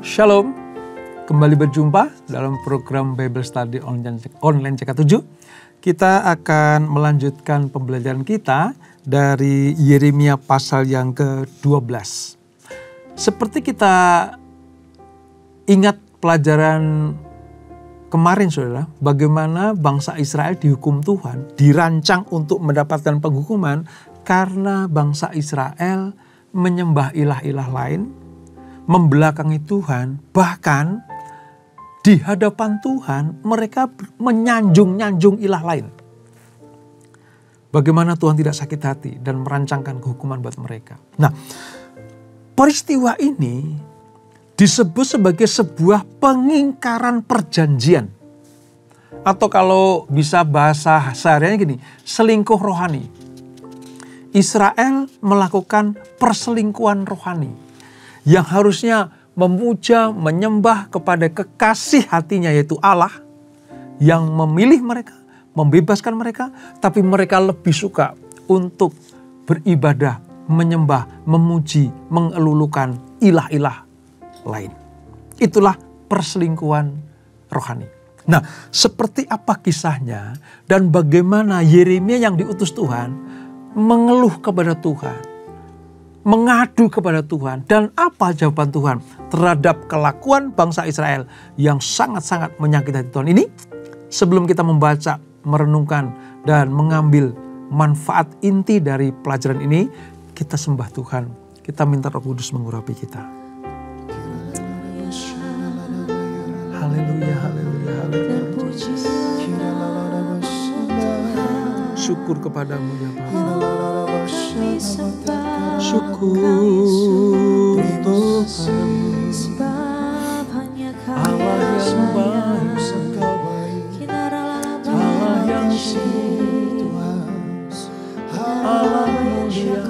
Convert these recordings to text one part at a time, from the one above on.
Shalom, kembali berjumpa dalam program Bible Study Online CK7. Kita akan melanjutkan pembelajaran kita dari Yeremia pasal yang ke-12. Seperti kita ingat pelajaran kemarin saudara, bagaimana bangsa Israel dihukum Tuhan, dirancang untuk mendapatkan penghukuman karena bangsa Israel menyembah ilah-ilah lain, membelakangi Tuhan, bahkan di hadapan Tuhan mereka menyanjung-nyanjung ilah lain. Bagaimana Tuhan tidak sakit hati dan merancangkan kehukuman buat mereka. Nah, peristiwa ini disebut sebagai sebuah pengingkaran perjanjian. Atau kalau bisa bahasa sehariannya gini, selingkuh rohani. Israel melakukan perselingkuhan rohani. Yang harusnya memuja, menyembah kepada kekasih hatinya yaitu Allah. Yang memilih mereka, membebaskan mereka. Tapi mereka lebih suka untuk beribadah, menyembah, memuji, mengelulukan ilah-ilah lain. Itulah perselingkuhan rohani. Nah, seperti apa kisahnya dan bagaimana Yeremia yang diutus Tuhan mengeluh kepada Tuhan, mengadu kepada Tuhan, dan apa jawaban Tuhan terhadap kelakuan bangsa Israel yang sangat-sangat menyakiti hati Tuhan ini. Sebelum kita membaca, merenungkan, dan mengambil manfaat inti dari pelajaran ini, kita sembah Tuhan. Kita minta Roh Kudus mengurapi kita. Haleluya, haleluya, haleluya. Syukur kepadamu ya Bapa. Syukur Tuhan, Allah yang baik, Allah yang suci, Allah mulia.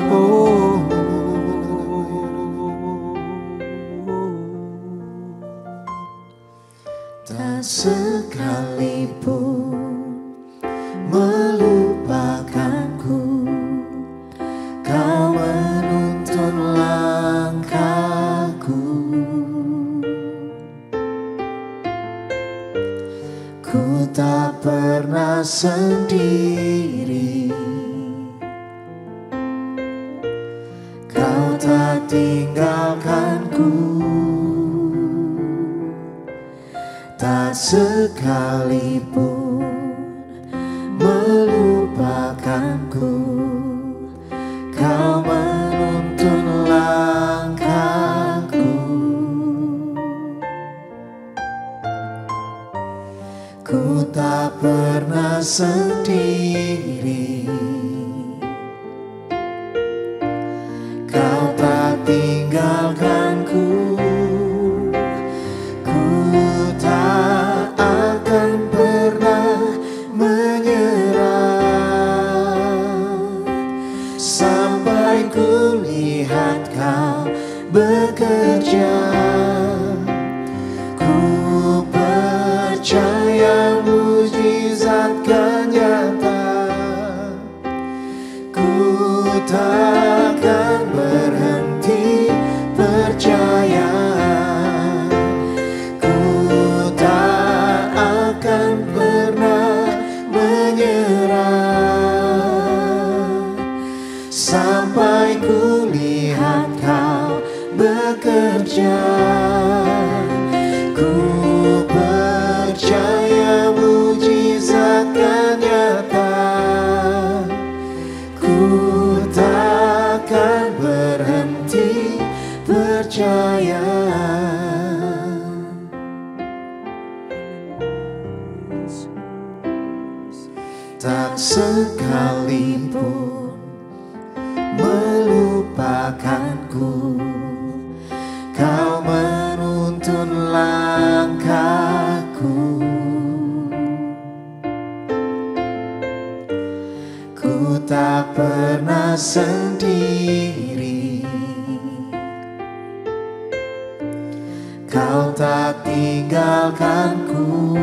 Oh, tak sekalipun melupakanku, Kau menuntun langkahku. Ku tak pernah sendiri, Kau tak tinggalkanku. Tak sekalipun melupakanku, Kau menuntun langkahku. Ku tak pernah sendiri, Kau tak tinggalkanku. Ku tak akan pernah menyerah sampai ku lihat Kau bekerja. Ku percaya mujizat kan nyata. Ku takkan berhenti percaya. Ku tak akan pernah menyerah sampai ku lihat Kau bekerja. Ku percaya mujizat kan nyata. Ku takkan berhenti percaya. Tak sekalipun melupakanku, Kau menuntun langkahku. Ku tak pernah sendiri, Kau tak tinggalkanku.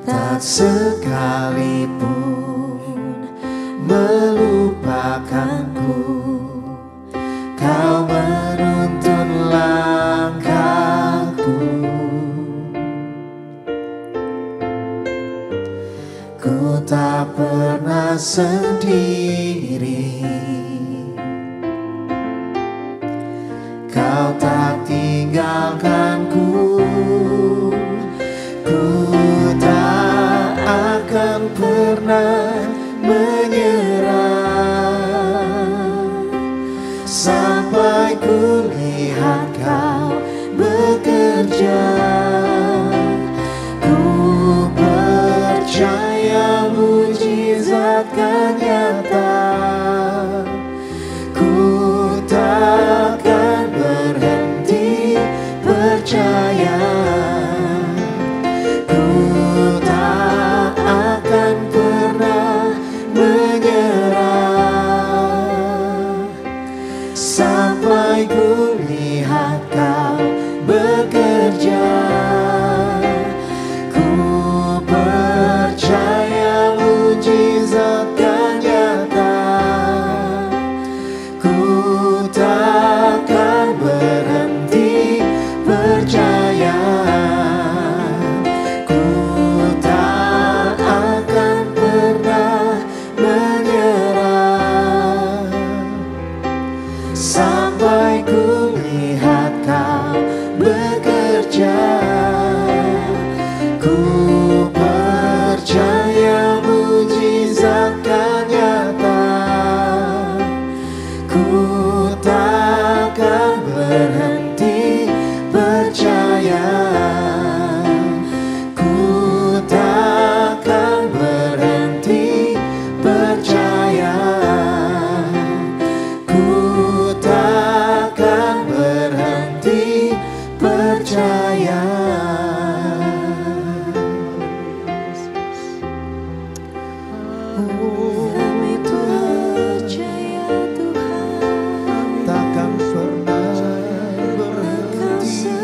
Tak sekalipun melupakanku, Kau menuntun langkahku. Ku tak pernah sendiri. Kau tak tinggalkanku. Ku tak akan pernah menyerah sampai ku lihat Kau bekerja. Ku percaya mujizat kan nyata. Ku takkan berhenti percaya. Ku tak akan pernah menyerah sampai ku lihat Kau bekerja. Ku percaya mujizat kan nyata. Ku takkan berhenti percaya. Ku tak akan pernah menyerah sampai ku lihat Kau bekerja. Ku percaya mujizat kan nyata. Ku takkan berhenti percaya. Ku takkan berhenti percaya. Ku takkan berhenti percaya. Kami percaya Tuhan, Takkan pernah berhenti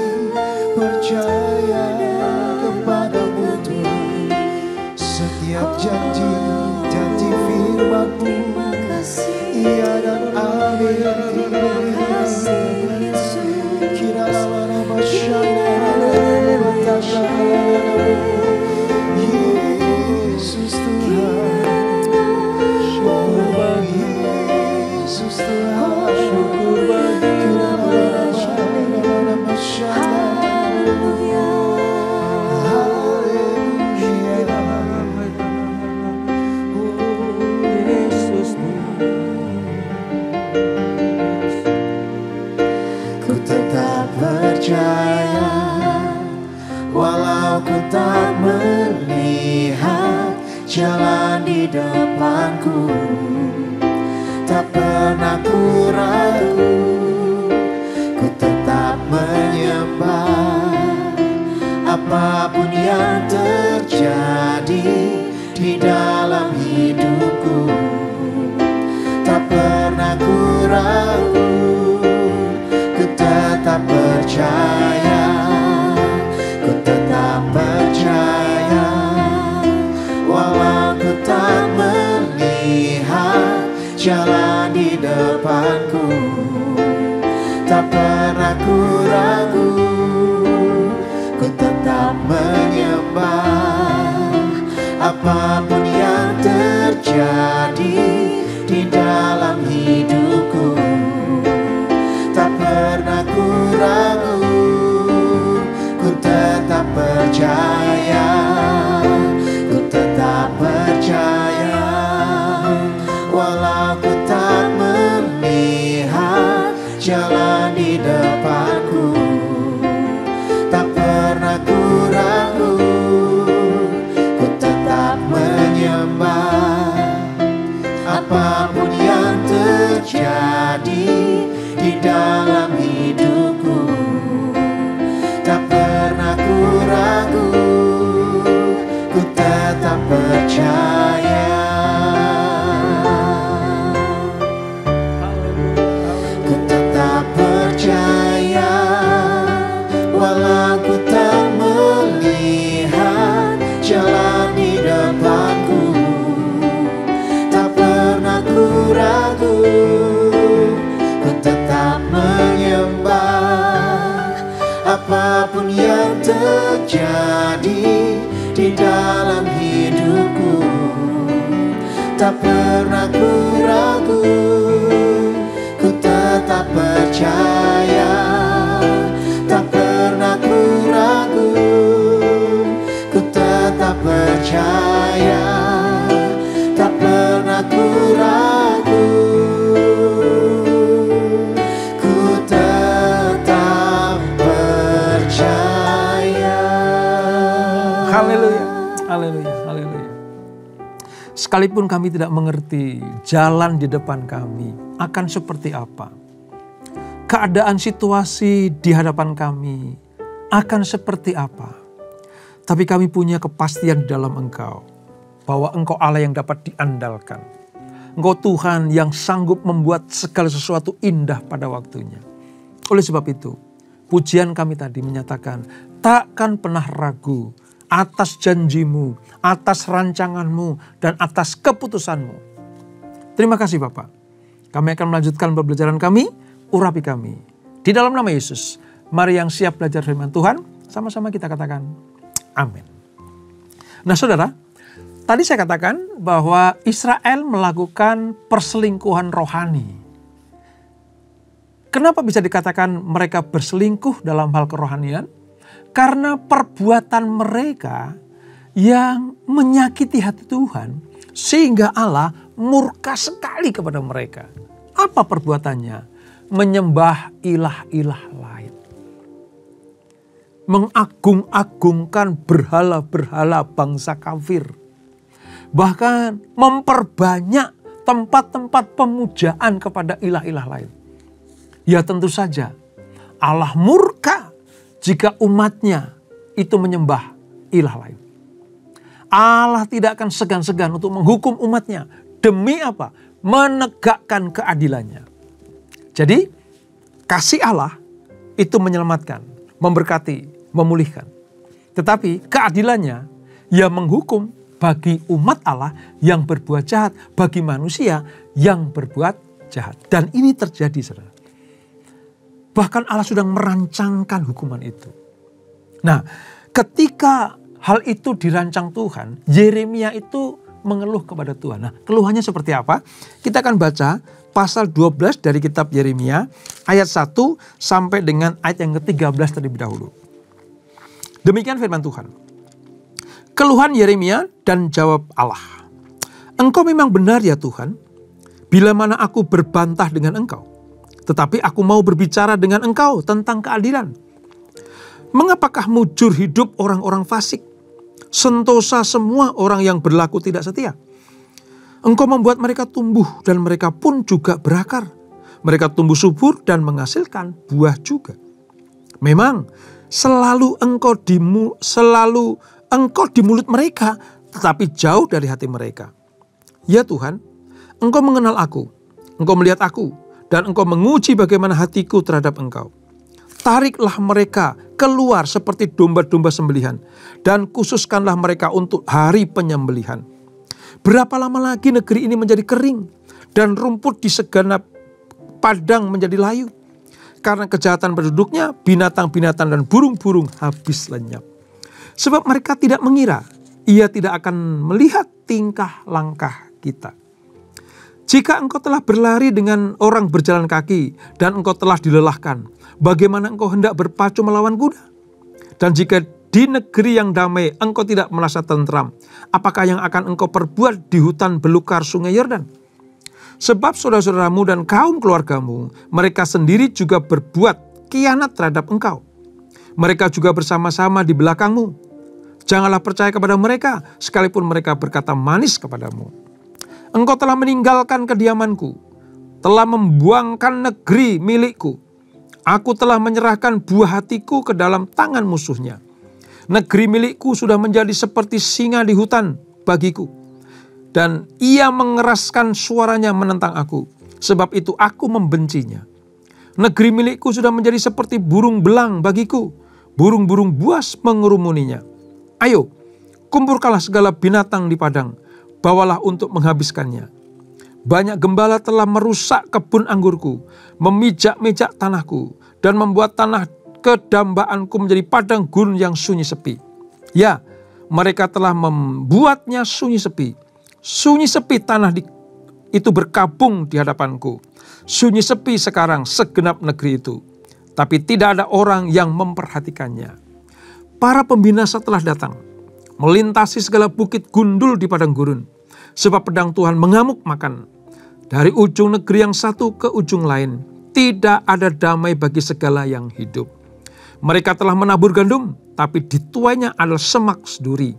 percaya kepadamu Tuhan. Setiap janji firman-Mu terima kasih, iya dan amin. terima kasih Yesus. Yesus Tuhan, syukur bagi Yesus Tuhan, syukur bagi Haleluya. Yesus Ku tetap percaya walau ku tak melihat jalan di depanku. Tak pernah ku ragu, ku tetap menyembah apapun yang terjadi di dalam hidupku. Tak pernah ku ragu, ku tetap percaya, ku tetap percaya walau ku tak melihat jalan di depanku. Tak pernah ku ragu, ku tetap menyembah apapun yang terjadi di dalam hidupku. Tak pernah ku ragu, ku tetap percaya, ku tetap percaya walau ku tak melihat jalan di depanku. Tak pernah ku ragu, ku tetap menyembah apapun yang terjadi di dalam hidupku. Tak pernah ku ragu, ku tetap percaya. Ku tetap percaya walau ku tak melihat jalan di depanku. Tak pernah ku ragu, ku tetap pernah ku ragu, ku tetap percaya. Tak pernah ku ragu, ku tetap percaya. Tak pernah ku ragu, ku tetap percaya. Haleluya, haleluya, haleluya. Sekalipun kami tidak mengerti jalan di depan kami akan seperti apa, keadaan situasi di hadapan kami akan seperti apa, tapi kami punya kepastian di dalam Engkau, bahwa Engkau Allah yang dapat diandalkan. Engkau Tuhan yang sanggup membuat segala sesuatu indah pada waktunya. Oleh sebab itu, pujian kami tadi menyatakan, takkan pernah ragu atas janjimu, atas rancanganmu, dan atas keputusanmu. Terima kasih Bapak. Kami akan melanjutkan pembelajaran kami, urapi kami. Di dalam nama Yesus, mari yang siap belajar firman Tuhan, sama-sama kita katakan, amin. Nah saudara, tadi saya katakan bahwa Israel melakukan perselingkuhan rohani. Kenapa bisa dikatakan mereka berselingkuh dalam hal kerohanian? Karena perbuatan mereka yang menyakiti hati Tuhan, sehingga Allah murka sekali kepada mereka. Apa perbuatannya? Menyembah ilah-ilah lain. Mengagung-agungkan berhala-berhala bangsa kafir. Bahkan memperbanyak tempat-tempat pemujaan kepada ilah-ilah lain. Ya tentu saja Allah murka jika umatnya itu menyembah ilah lain. Allah tidak akan segan-segan untuk menghukum umatnya. Demi apa? Menegakkan keadilannya. Jadi kasih Allah itu menyelamatkan, memberkati, memulihkan. Tetapi keadilannya ia menghukum bagi umat Allah yang berbuat jahat, bagi manusia yang berbuat jahat. Dan ini terjadi saudara. Bahkan Allah sudah merancangkan hukuman itu. Nah, ketika hal itu dirancang Tuhan, Yeremia itu mengeluh kepada Tuhan. Nah, keluhannya seperti apa? Kita akan baca pasal 12 dari kitab Yeremia, ayat 1 sampai dengan ayat yang ke-13 terlebih dahulu. Demikian firman Tuhan. Keluhan Yeremia dan jawab Allah. Engkau memang benar ya Tuhan, bila mana aku berbantah dengan Engkau. Tetapi aku mau berbicara dengan Engkau tentang keadilan. Mengapakah mujur hidup orang-orang fasik? Sentosa semua orang yang berlaku tidak setia. Engkau membuat mereka tumbuh dan mereka pun juga berakar. Mereka tumbuh subur dan menghasilkan buah juga. Memang selalu engkau di mulut mereka, tetapi jauh dari hati mereka. Ya Tuhan, Engkau mengenal aku, Engkau melihat aku, dan Engkau menguji bagaimana hatiku terhadap Engkau. Tariklah mereka keluar seperti domba-domba sembelihan, dan khususkanlah mereka untuk hari penyembelihan. Berapa lama lagi negeri ini menjadi kering, dan rumput di segenap padang menjadi layu? Karena kejahatan penduduknya, binatang-binatang dan burung-burung habis lenyap. Sebab mereka tidak mengira, ia tidak akan melihat tingkah langkah kita. Jika engkau telah berlari dengan orang berjalan kaki dan engkau telah dilelahkan, bagaimana engkau hendak berpacu melawan kuda? Dan jika di negeri yang damai engkau tidak merasa tentram, apakah yang akan engkau perbuat di hutan belukar sungai Yordan? Sebab saudara-saudaramu dan kaum keluargamu, mereka sendiri juga berbuat khianat terhadap engkau. Mereka juga bersama-sama di belakangmu. Janganlah percaya kepada mereka, sekalipun mereka berkata manis kepadamu. Engkau telah meninggalkan kediamanku, telah membuangkan negeri milikku. Aku telah menyerahkan buah hatiku ke dalam tangan musuhnya. Negeri milikku sudah menjadi seperti singa di hutan bagiku. Dan ia mengeraskan suaranya menentang aku. Sebab itu aku membencinya. Negeri milikku sudah menjadi seperti burung belang bagiku. Burung-burung buas mengerumuninya. Ayo, kumpulkanlah segala binatang di padang. Bawalah untuk menghabiskannya. Banyak gembala telah merusak kebun anggurku, memijak-mijak tanahku, dan membuat tanah kedambaanku menjadi padang gurun yang sunyi sepi. Ya, mereka telah membuatnya sunyi sepi. Sunyi sepi tanah di itu berkabung di hadapanku. Sunyi sepi sekarang segenap negeri itu, tapi tidak ada orang yang memperhatikannya. Para pembinasa telah datang, melintasi segala bukit gundul di padang gurun, sebab pedang Tuhan mengamuk makan. Dari ujung negeri yang satu ke ujung lain, tidak ada damai bagi segala yang hidup. Mereka telah menabur gandum, tapi dituainya adalah semak duri.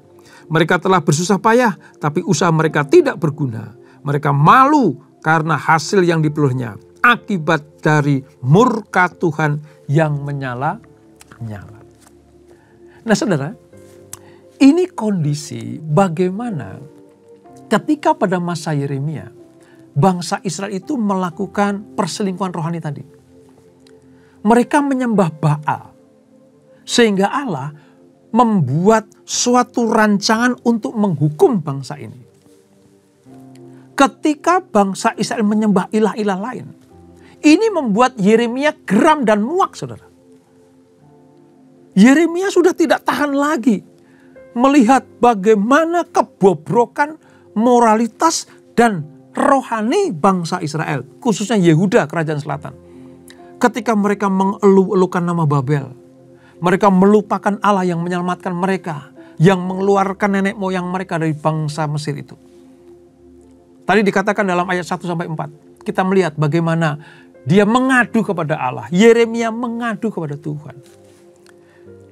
Mereka telah bersusah payah, tapi usaha mereka tidak berguna. Mereka malu karena hasil yang diperolehnya, akibat dari murka Tuhan yang menyala-nyala. Nah saudara, ini kondisi bagaimana ketika pada masa Yeremia, bangsa Israel itu melakukan perselingkuhan rohani tadi. Mereka menyembah Baal, sehingga Allah membuat suatu rancangan untuk menghukum bangsa ini. Ketika bangsa Israel menyembah ilah-ilah lain, ini membuat Yeremia geram dan muak, saudara. Yeremia sudah tidak tahan lagi melihat bagaimana kebobrokan moralitas dan rohani bangsa Israel, khususnya Yehuda, kerajaan selatan. Ketika mereka mengeluh-elukan nama Babel, mereka melupakan Allah yang menyelamatkan mereka, yang mengeluarkan nenek moyang mereka dari bangsa Mesir itu. Tadi dikatakan dalam ayat 1-4, kita melihat bagaimana dia mengadu kepada Allah. Yeremia mengadu kepada Tuhan.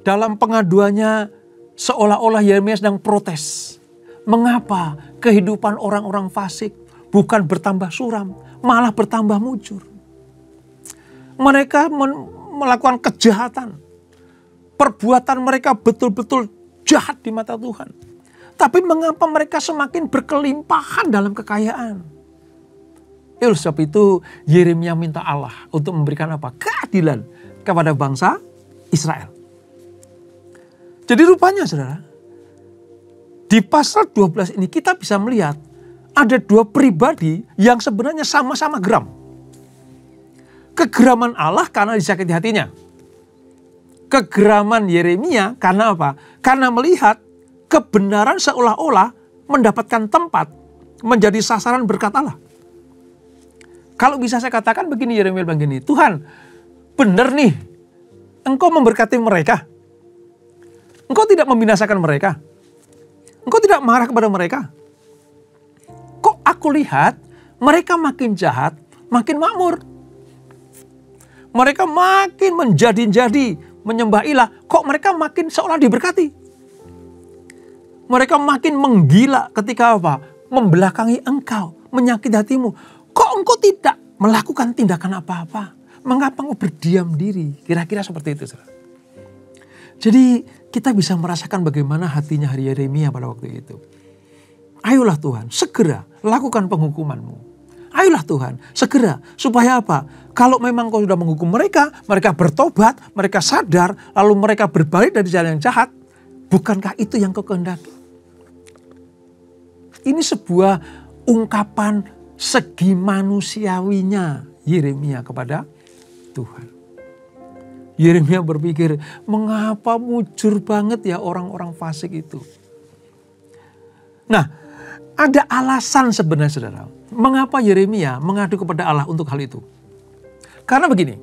Dalam pengaduannya seolah-olah Yeremia sedang protes. Mengapa kehidupan orang-orang fasik bukan bertambah suram, malah bertambah mujur. Mereka melakukan kejahatan. Perbuatan mereka betul-betul jahat di mata Tuhan. Tapi mengapa mereka semakin berkelimpahan dalam kekayaan? Oleh sebab itu Yeremia minta Allah untuk memberikan apa? Keadilan kepada bangsa Israel. Jadi rupanya saudara, di pasal 12 ini kita bisa melihat ada dua pribadi yang sebenarnya sama-sama geram. Kegeraman Allah karena disakiti hatinya. Kegeraman Yeremia karena apa? Karena melihat kebenaran seolah-olah mendapatkan tempat menjadi sasaran berkat Allah. Kalau bisa saya katakan begini, Yeremia bilang gini, Tuhan benar nih, Engkau memberkati mereka. Engkau tidak membinasakan mereka. Engkau tidak marah kepada mereka. Kok aku lihat mereka makin jahat, makin makmur. Mereka makin menjadi-jadi, menyembah ilah. Kok mereka makin seolah diberkati. Mereka makin menggila ketika apa? Membelakangi engkau, menyakiti hatimu. Kok engkau tidak melakukan tindakan apa-apa? Mengapa engkau berdiam diri? Kira-kira seperti itu. Saudara. Jadi kita bisa merasakan bagaimana hatinya Yeremia pada waktu itu. Ayolah Tuhan, segera lakukan penghukumanmu. Ayolah Tuhan, segera. Supaya apa? Kalau memang kau sudah menghukum mereka, mereka bertobat, mereka sadar, lalu mereka berbalik dari jalan yang jahat. Bukankah itu yang kau kehendaki? Ini sebuah ungkapan segi manusiawinya Yeremia kepada Tuhan. Yeremia berpikir, mengapa mujur banget ya orang-orang fasik itu. Nah, ada alasan sebenarnya saudara. Mengapa Yeremia mengadu kepada Allah untuk hal itu? Karena begini,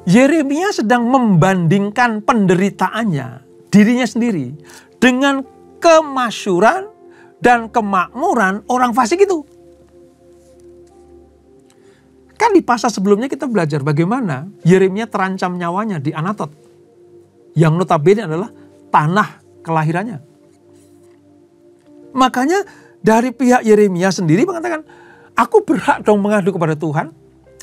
Yeremia sedang membandingkan penderitaannya, dirinya sendiri, dengan kemasyuran dan kemakmuran orang fasik itu. Kan di pasal sebelumnya kita belajar bagaimana Yeremia terancam nyawanya di Anatot. Yang notabene adalah tanah kelahirannya. Makanya dari pihak Yeremia sendiri mengatakan, aku berhak dong mengadu kepada Tuhan.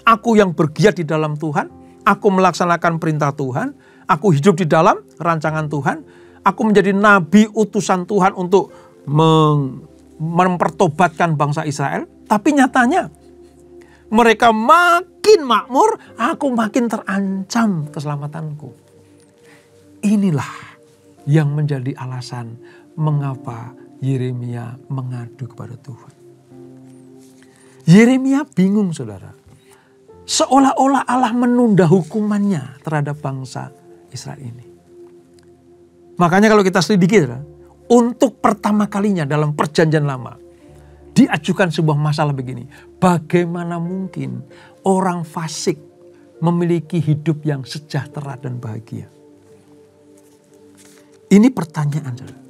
Aku yang bergiat di dalam Tuhan. Aku melaksanakan perintah Tuhan. Aku hidup di dalam rancangan Tuhan. Aku menjadi nabi utusan Tuhan untuk mempertobatkan bangsa Israel. Tapi nyatanya mereka makin makmur, aku makin terancam keselamatanku. Inilah yang menjadi alasan mengapa Yeremia mengadu kepada Tuhan. Yeremia bingung saudara. Seolah-olah Allah menunda hukumannya terhadap bangsa Israel ini. Makanya kalau kita selidiki saudara, untuk pertama kalinya dalam perjanjian lama, diajukan sebuah masalah begini. Bagaimana mungkin orang fasik memiliki hidup yang sejahtera dan bahagia? Ini pertanyaan, saudara.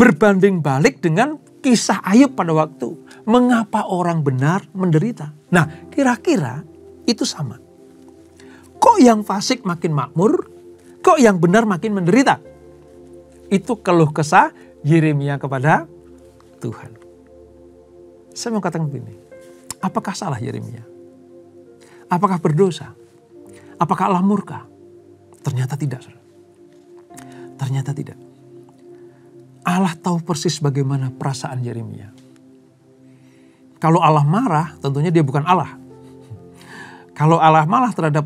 Berbanding balik dengan kisah Ayub pada waktu. Mengapa orang benar menderita? Nah, kira-kira itu sama. Kok yang fasik makin makmur? Kok yang benar makin menderita? Itu keluh kesah Yeremia kepada Tuhan. Saya mau katakan begini. Apakah salah Yeremia? Apakah berdosa? Apakah Allah murka? Ternyata tidak, saudara. Ternyata tidak. Allah tahu persis bagaimana perasaan Yeremia. Kalau Allah marah, tentunya dia bukan Allah. Kalau Allah marah terhadap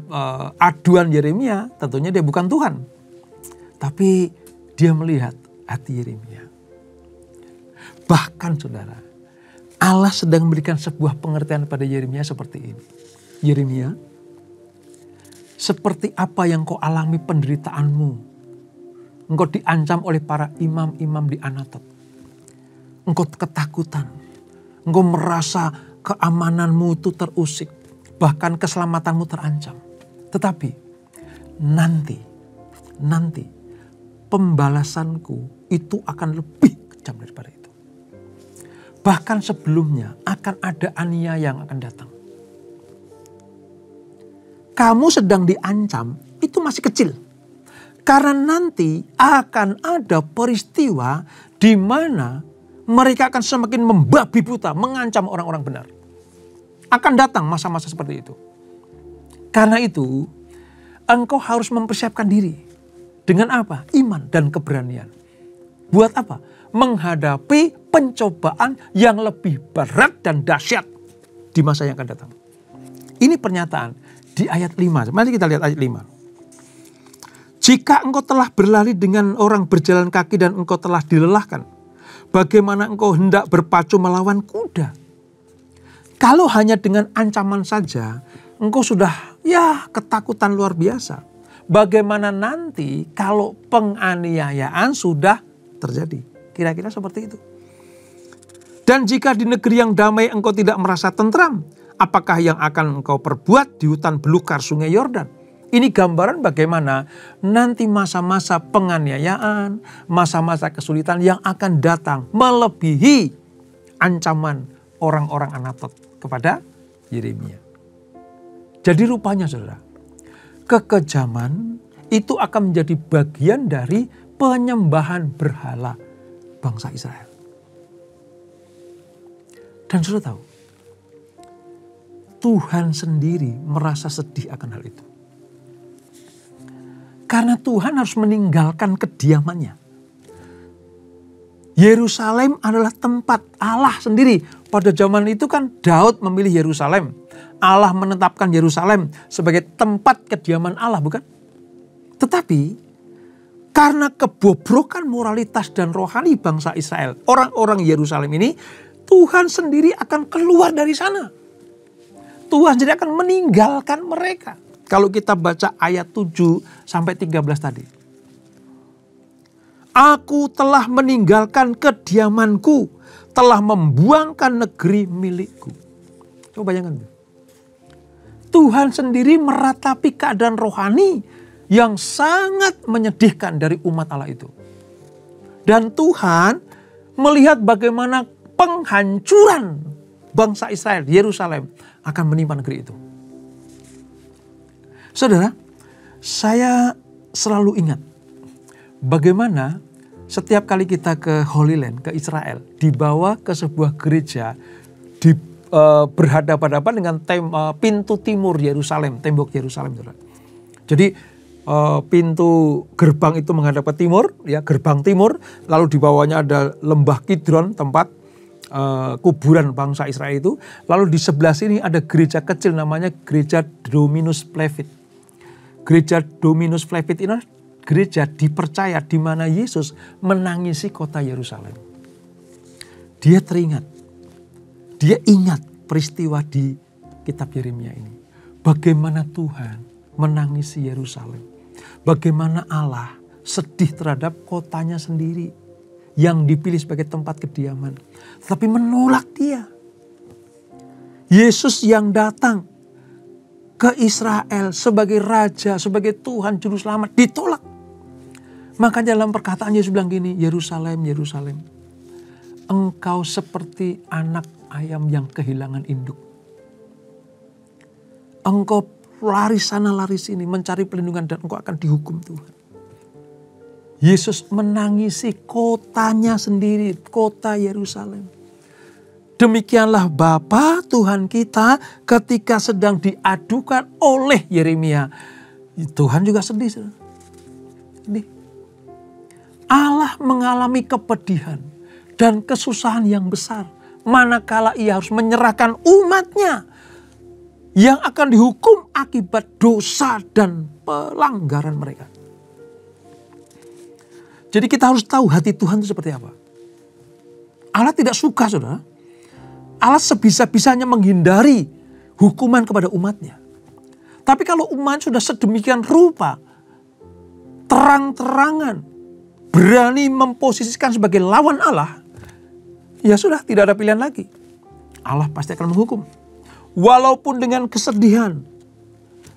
aduan Yeremia, tentunya dia bukan Tuhan. Tapi dia melihat hati Yeremia. Bahkan saudara, Allah sedang memberikan sebuah pengertian pada Yeremia seperti ini. Yeremia, seperti apa yang kau alami penderitaanmu. Engkau diancam oleh para imam-imam di Anatot. Engkau ketakutan. Engkau merasa keamananmu itu terusik. Bahkan keselamatanmu terancam. Tetapi nanti pembalasanku itu akan lebih kejam daripada itu. Bahkan sebelumnya akan ada aniaya yang akan datang. Kamu sedang diancam itu masih kecil. Karena nanti akan ada peristiwa di mana mereka akan semakin membabi buta, mengancam orang-orang benar. Akan datang masa-masa seperti itu. Karena itu, engkau harus mempersiapkan diri. Dengan apa? Iman dan keberanian. Buat apa? Menghadapi pencobaan yang lebih berat dan dahsyat di masa yang akan datang. Ini pernyataan di ayat 5. Mari kita lihat ayat 5. Jika engkau telah berlari dengan orang berjalan kaki dan engkau telah dilelahkan, bagaimana engkau hendak berpacu melawan kuda? Kalau hanya dengan ancaman saja, engkau sudah ketakutan luar biasa. Bagaimana nanti kalau penganiayaan sudah terjadi? Kira-kira seperti itu. Dan jika di negeri yang damai engkau tidak merasa tentram, apakah yang akan engkau perbuat di hutan belukar sungai Yordan? Ini gambaran bagaimana nanti masa-masa penganiayaan, masa-masa kesulitan yang akan datang melebihi ancaman orang-orang Anatot kepada Yeremia. Jadi rupanya saudara, kekejaman itu akan menjadi bagian dari penyembahan berhala bangsa Israel. Dan saudara tahu, Tuhan sendiri merasa sedih akan hal itu. Karena Tuhan harus meninggalkan kediamannya. Yerusalem adalah tempat Allah sendiri. Pada zaman itu kan Daud memilih Yerusalem. Allah menetapkan Yerusalem sebagai tempat kediaman Allah, bukan? Tetapi karena kebobrokan moralitas dan rohani bangsa Israel, orang-orang Yerusalem ini, Tuhan sendiri akan keluar dari sana. Tuhan sendiri akan meninggalkan mereka. Kalau kita baca ayat 7 sampai 13 tadi. Aku telah meninggalkan kediamanku, telah membuangkan negeri milikku. Coba bayangkan. Tuhan sendiri meratapi keadaan rohani yang sangat menyedihkan dari umat Allah itu. Dan Tuhan melihat bagaimana penghancuran bangsa Israel, Yerusalem akan menimpa negeri itu. Saudara, saya selalu ingat bagaimana setiap kali kita ke Holy Land, ke Israel, dibawa ke sebuah gereja, berhadapan-hadapan dengan pintu timur Yerusalem, tembok Yerusalem. Saudara. Jadi pintu gerbang itu menghadap ke timur, ya gerbang timur, lalu di bawahnya ada lembah Kidron, tempat kuburan bangsa Israel itu. Lalu di sebelah sini ada gereja kecil namanya gereja Dominus Flevit. Gereja Dominus Flevit ini gereja dipercaya di mana Yesus menangisi kota Yerusalem. Dia teringat, dia ingat peristiwa di kitab Yeremia ini. Bagaimana Tuhan menangisi Yerusalem. Bagaimana Allah sedih terhadap kotanya sendiri yang dipilih sebagai tempat kediaman. Tetapi menolak dia. Yesus yang datang ke Israel sebagai Raja, sebagai Tuhan Juru Selamat ditolak. Makanya dalam perkataan Yesus bilang gini, Yerusalem, Yerusalem, engkau seperti anak ayam yang kehilangan induk. Engkau lari sana lari sini mencari perlindungan dan engkau akan dihukum Tuhan. Yesus menangisi kotanya sendiri, kota Yerusalem. Demikianlah Bapa Tuhan kita ketika sedang diadukan oleh Yeremia. Tuhan juga sedih. Sedih. Allah mengalami kepedihan dan kesusahan yang besar. Manakala ia harus menyerahkan umatnya yang akan dihukum akibat dosa dan pelanggaran mereka. Jadi kita harus tahu hati Tuhan itu seperti apa. Allah tidak suka, saudara. Allah sebisa-bisanya menghindari hukuman kepada umatnya. Tapi kalau umat sudah sedemikian rupa, terang-terangan, berani memposisikan sebagai lawan Allah, ya sudah tidak ada pilihan lagi. Allah pasti akan menghukum. Walaupun dengan kesedihan,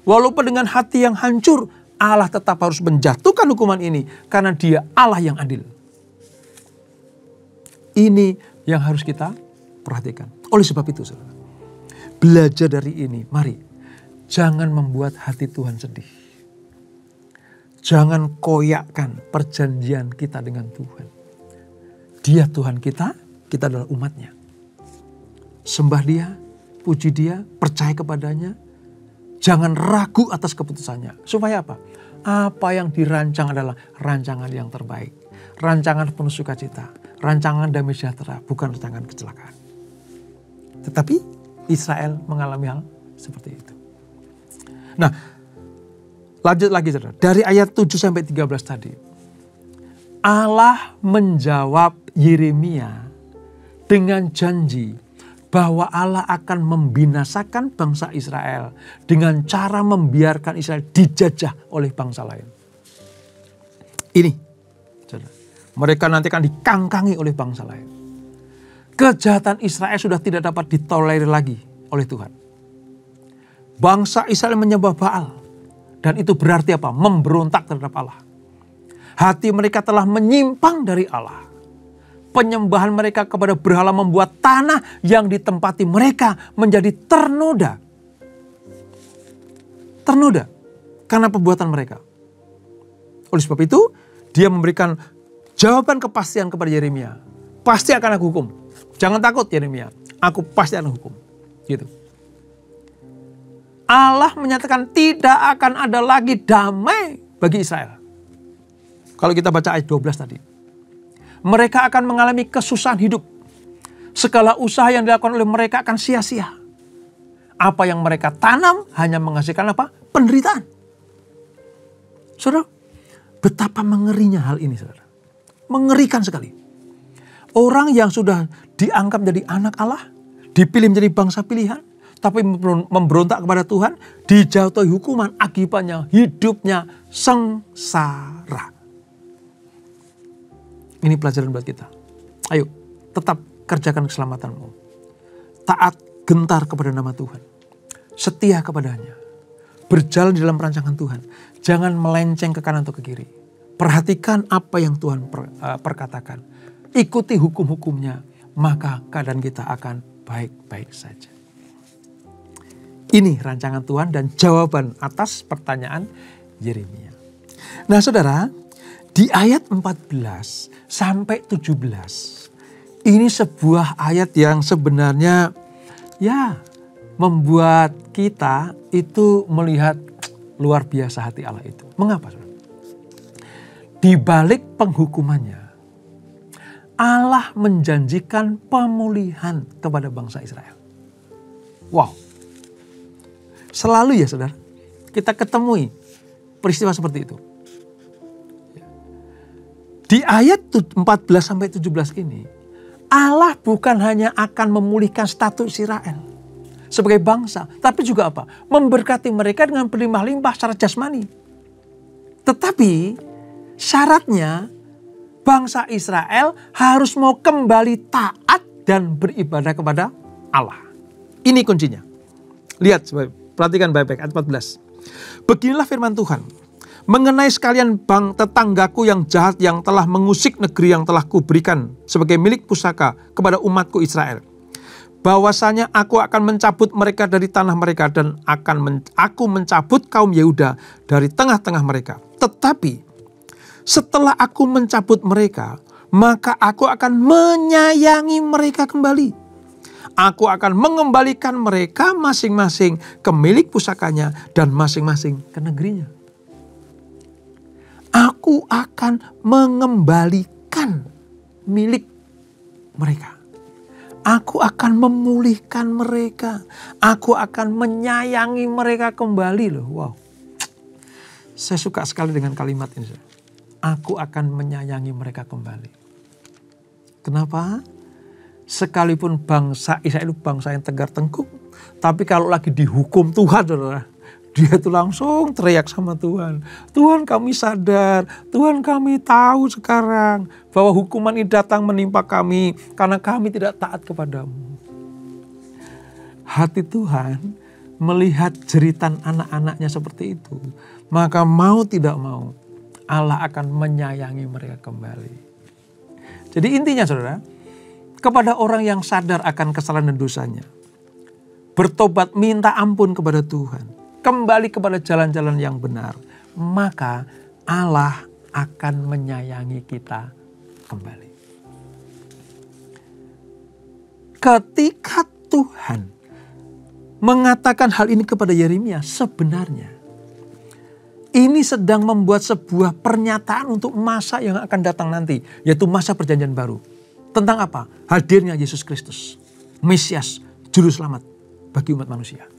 walaupun dengan hati yang hancur, Allah tetap harus menjatuhkan hukuman ini karena Dia Allah yang adil. Ini yang harus kita perhatikan. Oleh sebab itu, saudara, belajar dari ini, mari jangan membuat hati Tuhan sedih. Jangan koyakkan perjanjian kita dengan Tuhan. Dia Tuhan kita adalah umatnya. Sembah Dia, puji Dia, percaya kepadanya. Jangan ragu atas keputusannya. Supaya apa? Apa yang dirancang adalah rancangan yang terbaik. Rancangan penuh sukacita. Rancangan damai sejahtera, bukan rancangan kecelakaan. Tetapi Israel mengalami hal seperti itu. Nah, lanjut lagi, saudara. Dari ayat 7 sampai 13 tadi. Allah menjawab Yeremia dengan janji bahwa Allah akan membinasakan bangsa Israel dengan cara membiarkan Israel dijajah oleh bangsa lain. Ini, saudara, mereka nanti akan dikangkangi oleh bangsa lain. Kejahatan Israel sudah tidak dapat ditolerir lagi oleh Tuhan. Bangsa Israel menyembah Baal. Dan itu berarti apa? Memberontak terhadap Allah. Hati mereka telah menyimpang dari Allah. Penyembahan mereka kepada berhala membuat tanah yang ditempati mereka menjadi ternoda. Ternoda karena perbuatan mereka. Oleh sebab itu, dia memberikan jawaban kepastian kepada Yeremia. Pasti akan aku hukum. Jangan takut Yeremia, aku pasti akan hukum. Gitu. Allah menyatakan tidak akan ada lagi damai bagi Israel. Kalau kita baca ayat 12 tadi. Mereka akan mengalami kesusahan hidup. Segala usaha yang dilakukan oleh mereka akan sia-sia. Apa yang mereka tanam hanya menghasilkan apa? Penderitaan. Saudara, betapa mengerinya hal ini, saudara. Mengerikan sekali. Orang yang sudah dianggap menjadi anak Allah, dipilih menjadi bangsa pilihan, tapi memberontak kepada Tuhan, dijatuhi hukuman, akibatnya hidupnya sengsara. Ini pelajaran buat kita. Ayo, tetap kerjakan keselamatanmu. Taat, gentar kepada nama Tuhan. Setia kepadanya. Berjalan di dalam rancangan Tuhan. Jangan melenceng ke kanan atau ke kiri. Perhatikan apa yang Tuhan perkatakan. Ikuti hukum-hukumnya. Maka keadaan kita akan baik-baik saja. Ini rancangan Tuhan dan jawaban atas pertanyaan Yeremia. Nah, saudara, di ayat 14 sampai 17. Ini sebuah ayat yang sebenarnya ya membuat kita itu melihat luar biasa hati Allah itu. Mengapa, saudara? Di balik penghukumannya, Allah menjanjikan pemulihan kepada bangsa Israel. Wow. Selalu ya, saudara, kita ketemui peristiwa seperti itu. Di ayat 14 sampai 17 ini, Allah bukan hanya akan memulihkan status Israel sebagai bangsa, tapi juga apa? Memberkati mereka dengan berlimpah-limpah secara jasmani. Tetapi syaratnya bangsa Israel harus mau kembali taat dan beribadah kepada Allah. Ini kuncinya. Lihat, perhatikan baik-baik ayat 14. Beginilah firman Tuhan. Mengenai sekalian tetanggaku yang jahat yang telah mengusik negeri yang telah kuberikan sebagai milik pusaka kepada umatku Israel. Bahwasanya aku akan mencabut mereka dari tanah mereka dan aku mencabut kaum Yehuda dari tengah-tengah mereka. Tetapi setelah aku mencabut mereka, maka aku akan menyayangi mereka kembali. Aku akan mengembalikan mereka masing-masing ke milik pusakanya dan masing-masing ke negerinya. Aku akan mengembalikan milik mereka. Aku akan memulihkan mereka. Aku akan menyayangi mereka kembali loh. Wow. Saya suka sekali dengan kalimat ini. Aku akan menyayangi mereka kembali. Kenapa? Sekalipun bangsa Israel itu bangsa yang tegar tengkuk. Tapi kalau lagi dihukum Tuhan, saudara, dia itu langsung teriak sama Tuhan. Tuhan, kami sadar, Tuhan, kami tahu sekarang bahwa hukuman ini datang menimpa kami karena kami tidak taat kepadamu. Hati Tuhan melihat jeritan anak-anaknya seperti itu, maka mau tidak mau Allah akan menyayangi mereka kembali. Jadi intinya, saudara, kepada orang yang sadar akan kesalahan dan dosanya, bertobat minta ampun kepada Tuhan, kembali kepada jalan-jalan yang benar, maka Allah akan menyayangi kita kembali. Ketika Tuhan mengatakan hal ini kepada Yeremia, sebenarnya ini sedang membuat sebuah pernyataan untuk masa yang akan datang nanti, yaitu masa perjanjian baru. Tentang apa? Hadirnya Yesus Kristus, Mesias, Juru Selamat bagi umat manusia.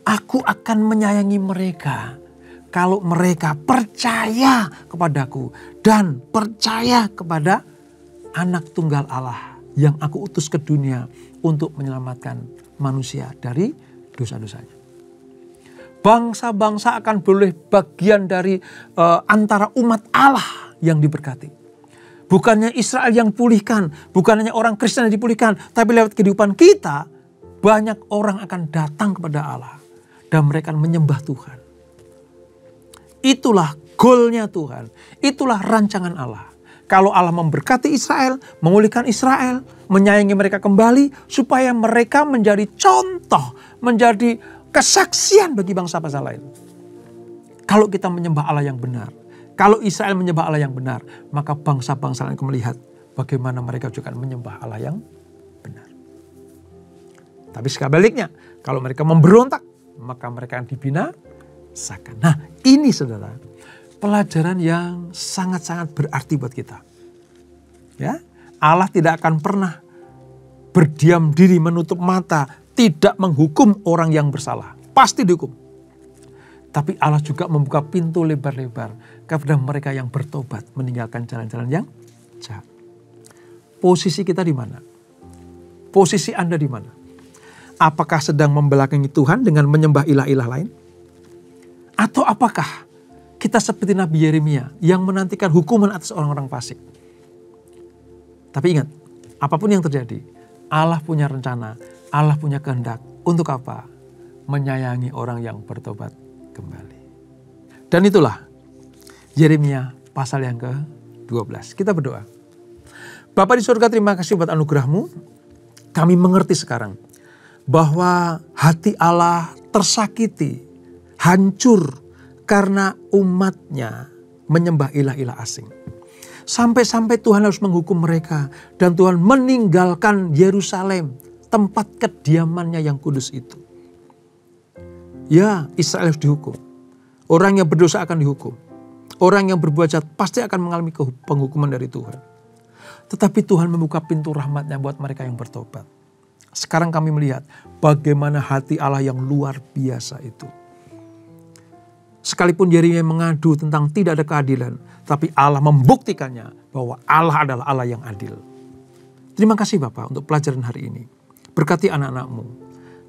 Aku akan menyayangi mereka kalau mereka percaya kepadaku dan percaya kepada Anak Tunggal Allah yang aku utus ke dunia untuk menyelamatkan manusia dari dosa-dosanya. Bangsa-bangsa akan boleh bagian dari antara umat Allah yang diberkati. Bukannya Israel yang pulihkan, bukan hanya orang Kristen yang dipulihkan, tapi lewat kehidupan kita banyak orang akan datang kepada Allah. Dan mereka menyembah Tuhan. Itulah goalnya Tuhan. Itulah rancangan Allah. Kalau Allah memberkati Israel, memulihkan Israel, menyayangi mereka kembali, supaya mereka menjadi contoh, menjadi kesaksian bagi bangsa-bangsa lain. Kalau kita menyembah Allah yang benar, kalau Israel menyembah Allah yang benar, maka bangsa-bangsa lain akan melihat bagaimana mereka juga menyembah Allah yang benar. Tapi sebaliknya, kalau mereka memberontak, maka mereka akan dibinasakan. Nah, ini saudara, pelajaran yang sangat-sangat berarti buat kita. Ya, Allah tidak akan pernah berdiam diri, menutup mata, tidak menghukum orang yang bersalah. Pasti dihukum. Tapi Allah juga membuka pintu lebar-lebar kepada mereka yang bertobat, meninggalkan jalan-jalan yang jahat. Posisi kita di mana? Posisi Anda di mana? Apakah sedang membelakangi Tuhan dengan menyembah ilah-ilah lain? Atau apakah kita seperti Nabi Yeremia yang menantikan hukuman atas orang-orang fasik? Tapi ingat, apapun yang terjadi, Allah punya rencana, Allah punya kehendak. Untuk apa? Menyayangi orang yang bertobat kembali. Dan itulah Yeremia pasal yang ke-12. Kita berdoa. Bapa di surga, terima kasih buat anugerah-Mu. Kami mengerti sekarang bahwa hati Allah tersakiti, hancur karena umatnya menyembah ilah-ilah asing. Sampai-sampai Tuhan harus menghukum mereka dan Tuhan meninggalkan Yerusalem, tempat kediamannya yang kudus itu. Ya, Israel harus dihukum. Orang yang berdosa akan dihukum. Orang yang berbuat jahat pasti akan mengalami penghukuman dari Tuhan. Tetapi Tuhan membuka pintu rahmat-Nya buat mereka yang bertobat. Sekarang kami melihat bagaimana hati Allah yang luar biasa itu. Sekalipun Yeremia mengadu tentang tidak ada keadilan, tapi Allah membuktikannya bahwa Allah adalah Allah yang adil. Terima kasih Bapak untuk pelajaran hari ini. Berkati anak-anak-Mu.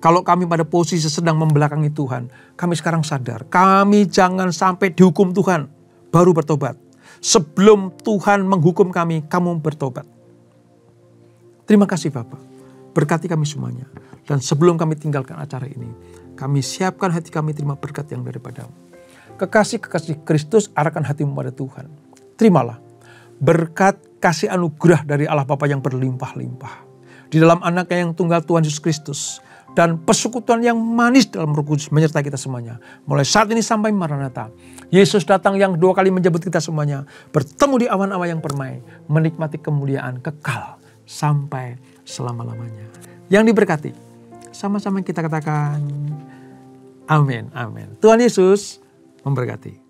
Kalau kami pada posisi sedang membelakangi Tuhan, kami sekarang sadar, kami jangan sampai dihukum Tuhan baru bertobat. Sebelum Tuhan menghukum kami, kamu bertobat. Terima kasih Bapa. Berkati kami semuanya. Dan sebelum kami tinggalkan acara ini, kami siapkan hati kami terima berkat yang daripadamu. Kekasih-kekasih Kristus, arahkan hatimu pada Tuhan. Terimalah berkat kasih anugerah dari Allah Bapa yang berlimpah-limpah. Di dalam anaknya yang tunggal Tuhan Yesus Kristus. Dan persekutuan yang manis dalam Roh Kudus menyertai kita semuanya. Mulai saat ini sampai Maranatha. Yesus datang yang 2 kali menjemput kita semuanya. Bertemu di awan-awan yang permai. Menikmati kemuliaan kekal sampai selama-lamanya. Yang diberkati. Sama-sama kita katakan amin, amin. Tuhan Yesus memberkati.